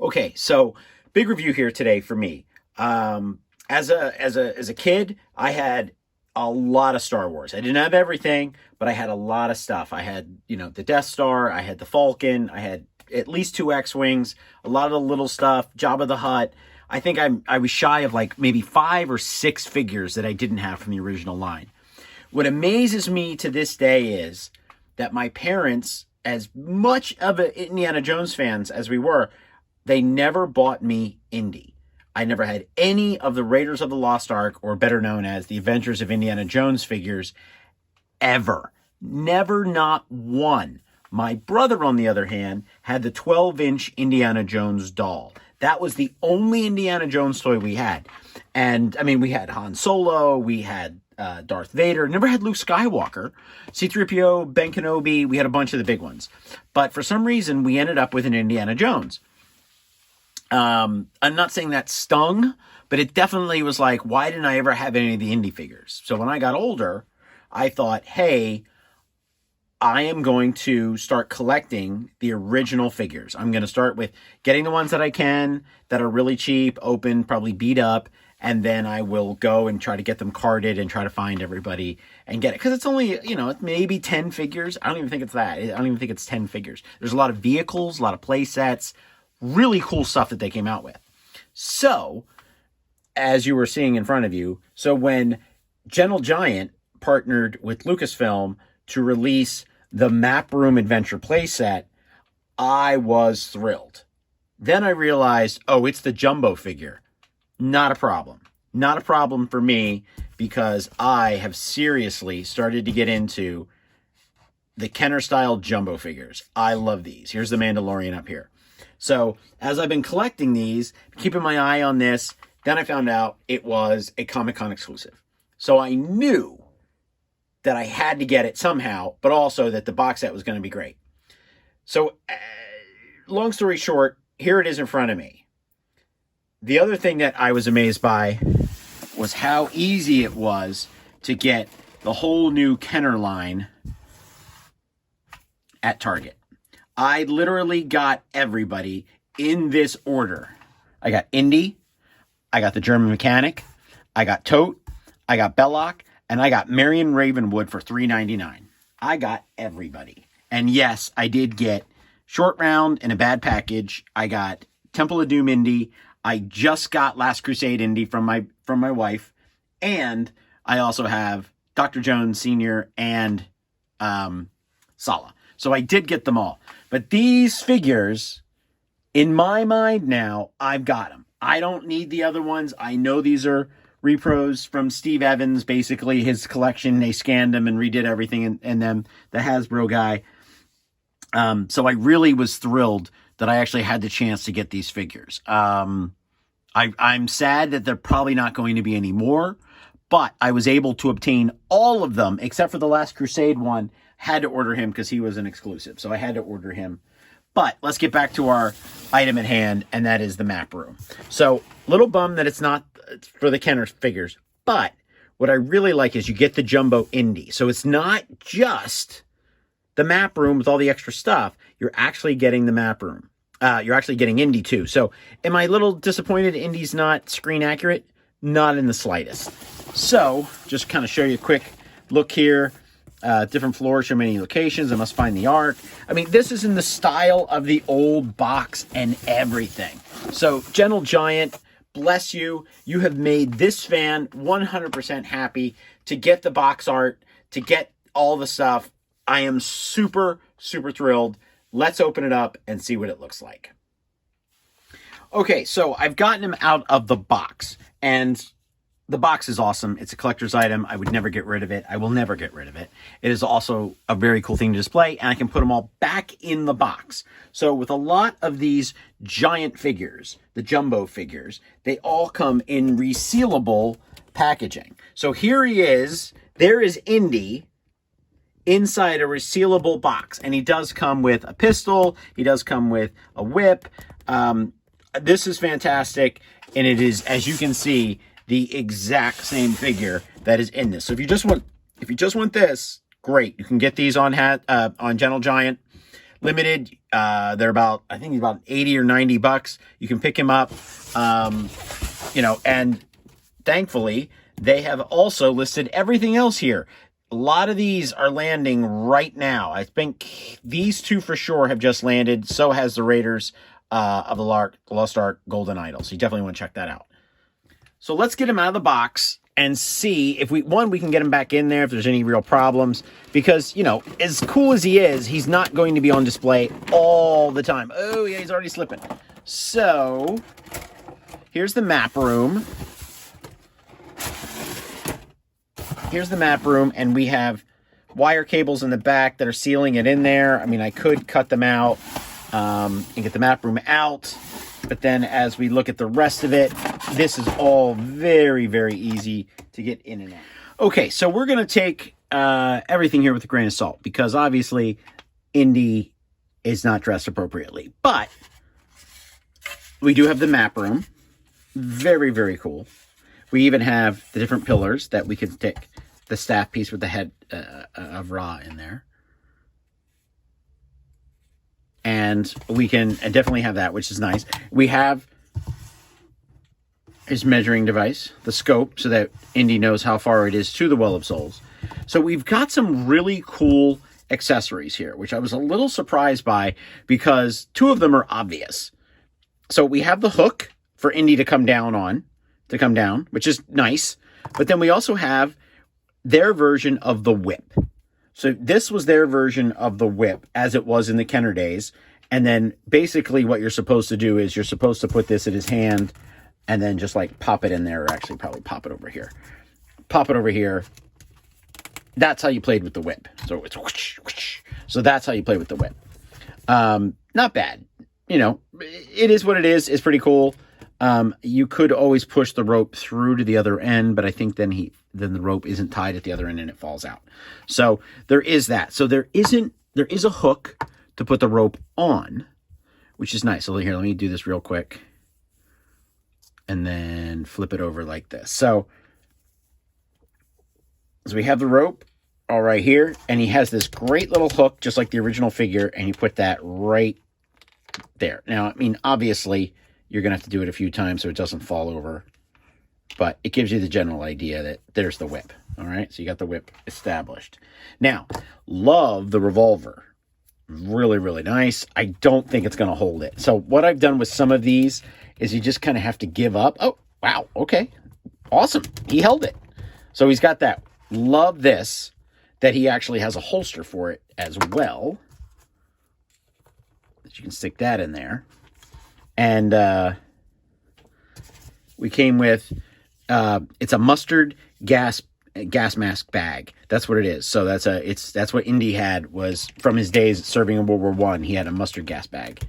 Okay, so big review here today for me. As a kid, I had a lot of Star Wars. I didn't have everything, but I had a lot of stuff. I had, the Death Star, I had the Falcon, I had at least two X-Wings, a lot of the little stuff, Jabba the Hutt. I think I was shy of like maybe 5 or 6 figures that I didn't have from the original line. What amazes me to this day is that my parents, as much of an Indiana Jones fans as we were, they never bought me Indy. I never had any of the Raiders of the Lost Ark, or better known as the Adventures of Indiana Jones figures, ever. Never, not one. My brother, on the other hand, had the 12-inch Indiana Jones doll. That was the only Indiana Jones toy we had. And, I mean, we had Han Solo, we had Darth Vader, never had Luke Skywalker, C-3PO, Ben Kenobi, we had a bunch of the big ones. But for some reason, we ended up with an Indiana Jones. I'm not saying that stung, but it definitely was like, why didn't I ever have any of the Indy figures? So when I got older, I thought, hey, I am going to start collecting the original figures. I'm going to start with getting the ones that I can, that are really cheap, open, probably beat up, and then I will go and try to get them carded and try to find everybody and get it. Because it's only, maybe 10 figures. I don't even think it's that. I don't even think it's 10 figures. There's a lot of vehicles, a lot of play sets, really cool stuff that they came out with. So, as you were seeing in front of you, so when Gentle Giant partnered with Lucasfilm to release the Map Room Adventure playset, I was thrilled. Then I realized, oh, it's the Jumbo figure. Not a problem. Not a problem for me, because I have seriously started to get into the Kenner-style Jumbo figures. I love these. Here's the Mandalorian up here. So, as I've been collecting these, keeping my eye on this, then I found out it was a Comic-Con exclusive. So I knew that I had to get it somehow, but also that the box set was going to be great. So, long story short, here it is in front of me. The other thing that I was amazed by was how easy it was to get the whole new Kenner line at Target. I literally got everybody in this order. I got Indy, I got the German Mechanic, I got Tote, I got Belloc, and I got Marion Ravenwood for $3.99. I got everybody. And yes, I did get Short Round in a bad package. I got Temple of Doom Indy. I just got Last Crusade Indy from my wife. And I also have Dr. Jones Sr. and Sala. So I did get them all. But these figures, in my mind now, I've got them. I don't need the other ones. I know these are repros from Steve Evans, basically his collection. They scanned them and redid everything in them, the Hasbro guy. So I really was thrilled that I actually had the chance to get these figures. I'm sad that they're probably not going to be any more, but I was able to obtain all of them except for the Last Crusade one. Had to order him because he was an exclusive, so I had to order him. But let's get back to our item at hand, and that is the Map Room. So, little bum that it's not for the Kenner figures, but what I really like is you get the Jumbo Indy. So it's not just the Map Room with all the extra stuff. You're actually getting the Map Room. You're actually getting Indy too. So am I a little disappointed Indy's not screen accurate? Not in the slightest. So just kind of show you a quick look here. Different floors show many locations. I must find the Ark. I mean, this is in the style of the old box and everything. So, Gentle Giant, bless you. You have made this fan 100% happy to get the box art, to get all the stuff. I am super, super thrilled. Let's open it up and see what it looks like. Okay, so I've gotten him out of the box, and the box is awesome. It's a collector's item. I would never get rid of it. I will never get rid of it. It is also a very cool thing to display, and I can put them all back in the box. So with a lot of these giant figures, the Jumbo figures, they all come in resealable packaging. So here he is. There is Indy inside a resealable box, and he does come with a pistol. He does come with a whip. This is fantastic, and it is, as you can see, the exact same figure that is in this. So if you just want this, great. You can get these on Gentle Giant. limited. They're about, I think about 80 or 90 bucks. You can pick him up, you know, and thankfully they have also listed everything else here. A lot of these are landing right now. I think these two for sure have just landed. So has the Raiders of the Lost Ark Golden Idol. So you definitely want to check that out. So let's get him out of the box and see if we can get him back in there if there's any real problems. Because, you know, as cool as he is, he's not going to be on display all the time. Oh, yeah, he's already slipping. So here's the map room. Here's the map room, and we have wire cables in the back that are sealing it in there. I mean, I could cut them out and get the map room out. But then as we look at the rest of it, this is all very, very easy to get in and out. Okay, so we're going to take everything here with a grain of salt because obviously Indy is not dressed appropriately. But we do have the map room. Very, very cool. We even have the different pillars that we can stick the staff piece with the head of Ra in there. And we can definitely have that, which is nice. We have his measuring device, the scope, so that Indy knows how far it is to the Well of Souls. So we've got some really cool accessories here, which I was a little surprised by because two of them are obvious. So we have the hook for Indy to come down, which is nice. But then we also have their version of the whip. So this was their version of the whip as it was in the Kenner days. And then basically what you're supposed to do is you're supposed to put this in his hand and then just like pop it in there, or actually probably pop it over here. Pop it over here. That's how you played with the whip. So it's whoosh, whoosh. So that's how you play with the whip. Not bad. You know, it is what it is. It's pretty cool. You could always push the rope through to the other end, but I think then the rope isn't tied at the other end and it falls out. So there is that. So there is a hook to put the rope on, which is nice. So here, let me do this real quick and then flip it over like this. So we have the rope all right here, and he has this great little hook, just like the original figure, and you put that right there. Now, I mean, obviously, you're going to have to do it a few times so it doesn't fall over. But it gives you the general idea that there's the whip. All right, so you got the whip established. Now, love the revolver. Really, really nice. I don't think it's going to hold it. So what I've done with some of these is you just kind of have to give up. Oh, wow. Okay. Awesome. He held it. So he's got that. Love this, that he actually has a holster for it as well. That you can stick that in there. And we came with, it's a mustard gas mask bag. That's what it is. So that's what Indy had, was from his days serving in World War I. He had a mustard gas bag.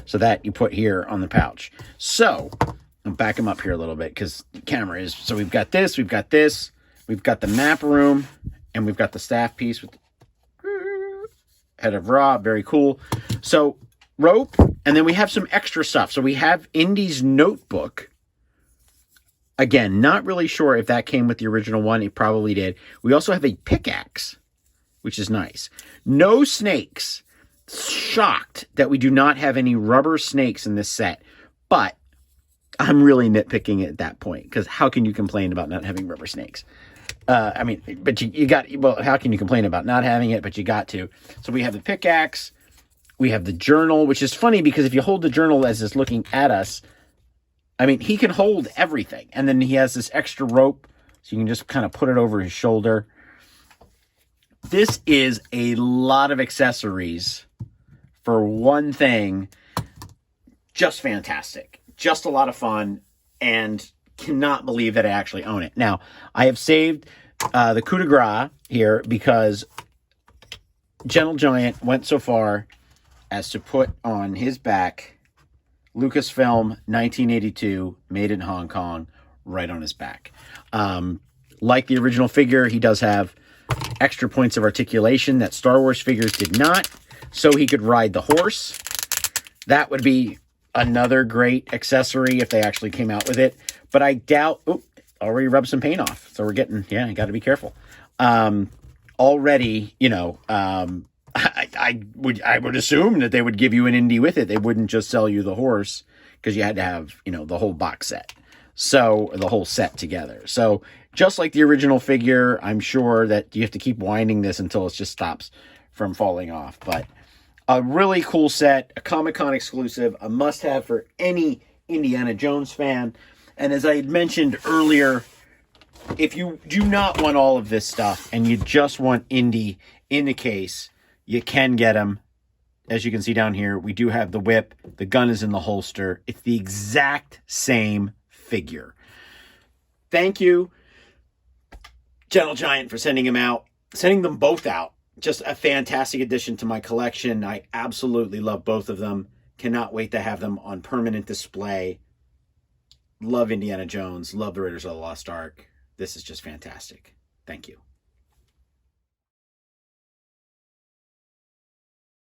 So that you put here on the pouch. So I'll back him up here a little bit because the camera is. So we've got this, we've got the map room, and we've got the staff piece with the head of Ra. Very cool. So rope, and then we have some extra stuff. So we have Indy's notebook. Again, not really sure if that came with the original one. It probably did. We also have a pickaxe, which is nice. No snakes. Shocked that we do not have any rubber snakes in this set. But I'm really nitpicking at that point, because how can you complain about not having rubber snakes? I mean, but you got, well, how can you complain about not having it? But you got to. So we have the pickaxe. We have the journal, which is funny because if you hold the journal as it's looking at us, I mean, he can hold everything. And then he has this extra rope, so you can just kind of put it over his shoulder. This is a lot of accessories for one thing. Just fantastic. Just a lot of fun, and cannot believe that I actually own it. Now, I have saved the coup de grace here because Gentle Giant went so far as to put on his back Lucasfilm 1982, made in Hong Kong, right on his back. Like the original figure, he does have extra points of articulation that Star Wars figures did not, so he could ride the horse. That would be another great accessory if they actually came out with it. But I doubt... Oh, already rubbed some paint off. So we're getting... Yeah, you got to be careful. Already, you know... I would assume that they would give you an Indy with it. They wouldn't just sell you the horse, because you had to have, the whole box set. So the whole set together. So just like the original figure, I'm sure that you have to keep winding this until it just stops from falling off. But a really cool set, a Comic-Con exclusive, a must-have for any Indiana Jones fan. And as I had mentioned earlier, if you do not want all of this stuff and you just want Indy in the case, you can get them. As you can see down here, we do have the whip. The gun is in the holster. It's the exact same figure. Thank you, Gentle Giant, for sending them both out. Just a fantastic addition to my collection. I absolutely love both of them. Cannot wait to have them on permanent display. Love Indiana Jones. Love the Raiders of the Lost Ark. This is just fantastic. Thank you.